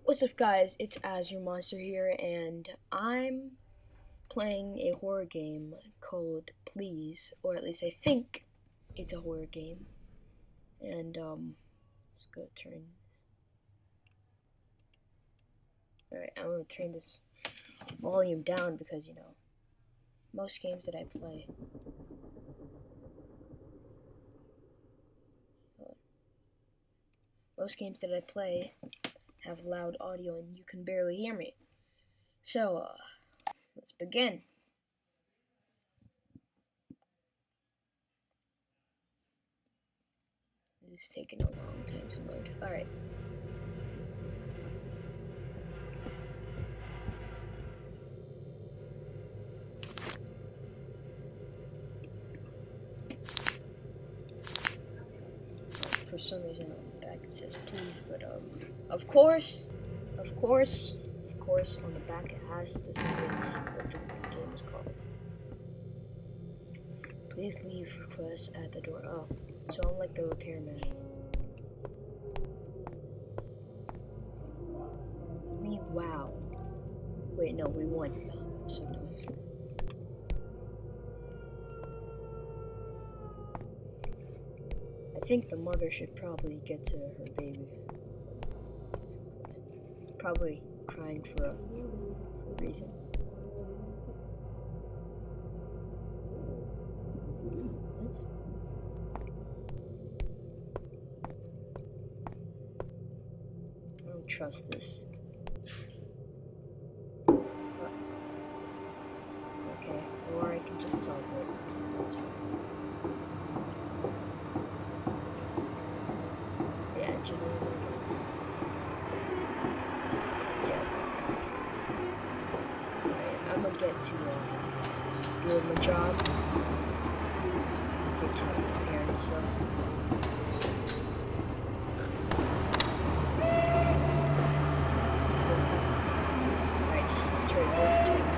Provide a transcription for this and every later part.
What's up, guys? It's Azure Monster here, and I'm playing a horror game called Please, or at least I think it's a horror game. And let's go turn this. Alright, I'm gonna turn this volume down because most games that I play. Most games that I play have loud audio and you can barely hear me. So, let's begin. It's taking a long time to load. Alright. For some reason on the back it says please, but of course, on the back it has to say what the game is called. Please leave request at the door. Oh, so I'm like the repairman. Wow. Wait, no, we won. So no. I think the mother should probably get to her baby. Probably crying for a reason. What? I don't trust this. Okay, or I can just teleport. That's fine. I guess. Yeah, that's it. Alright, I'm gonna get to doing my job. Get to repairing stuff. Alright, just turn this, turn that.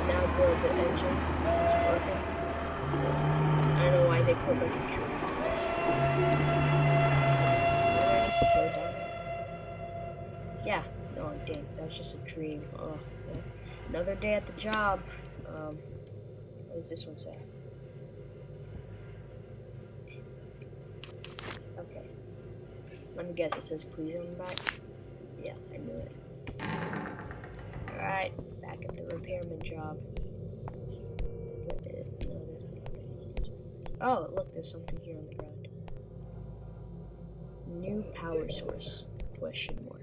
Now go to the engine. It's working. I don't know why they put like a tree on this. To go down. Yeah. Oh damn, that was just a dream. Oh, yeah. Another day at the job. What does this one say? Okay. Let me guess. It says please on the back. Yeah, I knew it. All right, back at the repairman job. Oh, look, there's something here on the ground. New power source? Question mark.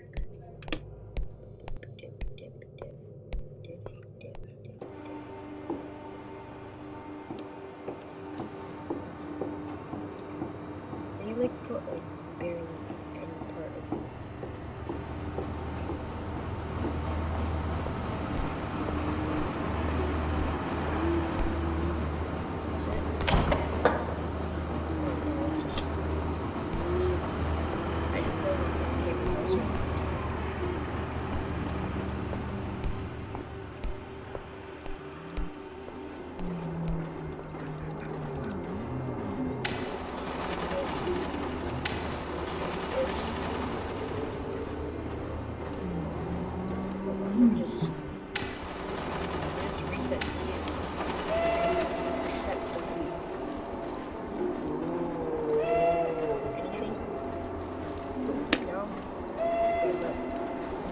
They like put like barely any part of it. This is it. I just noticed this game is also just reset these. Accept the fee. Anything? No? Screwed up.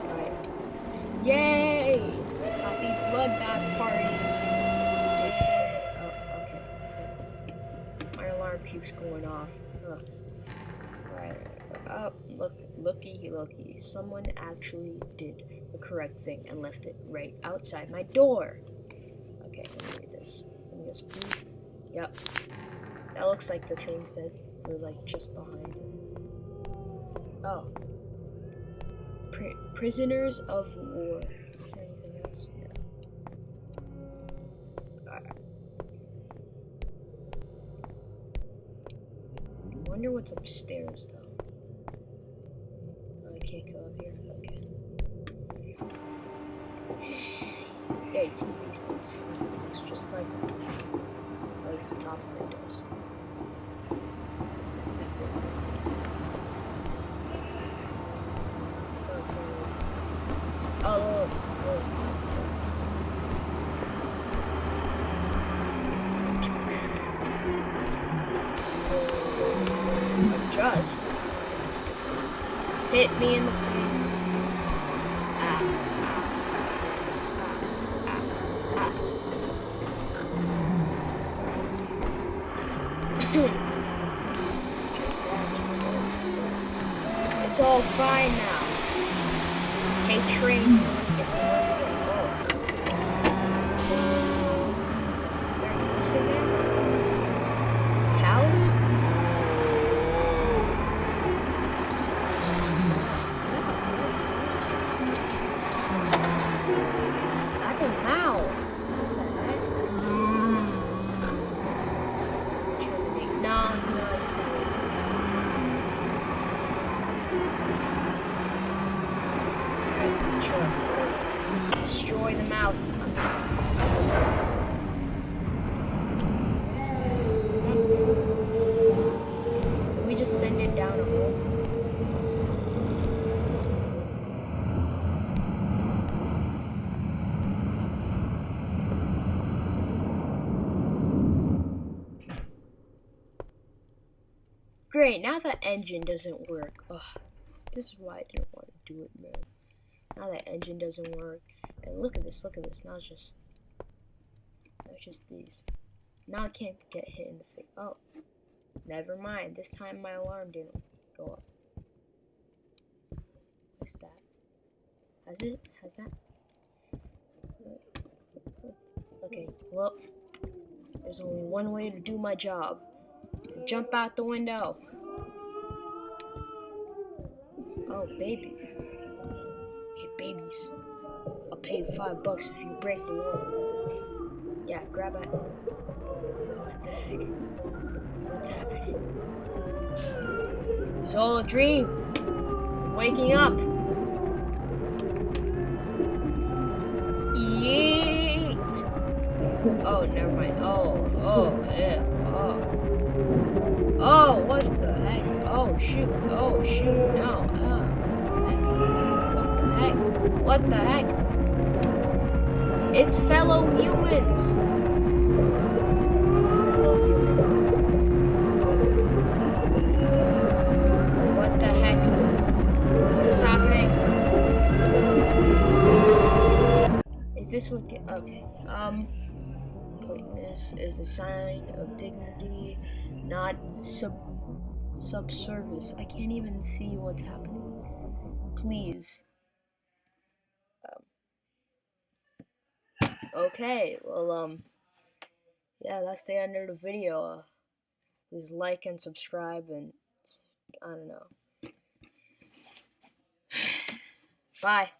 Alright. Yay! Happy bloodbath party! Oh, okay. My alarm keeps going off. Ugh. Right. Oh, looky. Someone actually did the correct thing and left it right outside my door. Okay, let me read this. Let me guess, please. Yep. That looks like the things that were like just behind it. Oh. Prisoners of war. Is there anything else? Yeah. Alright. I wonder what's upstairs though. Oh, I can't go up here. Okay. Yeah, you see these things. It's just like at least the top of it does. Oh, look. Oh, this is adjust. Hit me in the face. Ah, ah, ah, ah, ah. Just that. It's all fine now. Hey, train, you want to get to work? Oh. They're loose in there? Cows? That's a mouth. Terminate. No. Sure. Destroy the mouth. Is that? Did we just send it down a hole? Great, now the engine doesn't work. Ugh, this is why I didn't want to do it, man. Now the engine doesn't work. And look at this. Now it's just these. Now I can't get hit in the face. Oh, never mind. This time my alarm didn't go up. What's that? Has that? Okay, well, there's only one way to do my job. Jump out the window. Oh, babies. Hey, babies. I'll pay you $5 if you break the law. Yeah, grab it. What the heck? What's happening? It was all a dream. I'm waking up. Yeet. Oh, never mind. Oh, yeah. Oh, what the heck? Oh, shoot. No. What the heck? It's fellow humans. What the heck? What is happening? Is this what? Okay. Politeness is a sign of dignity, not subservice. I can't even see what's happening. Please. Okay, well, yeah, that's the end of the video. Please like and subscribe, and I don't know. Bye.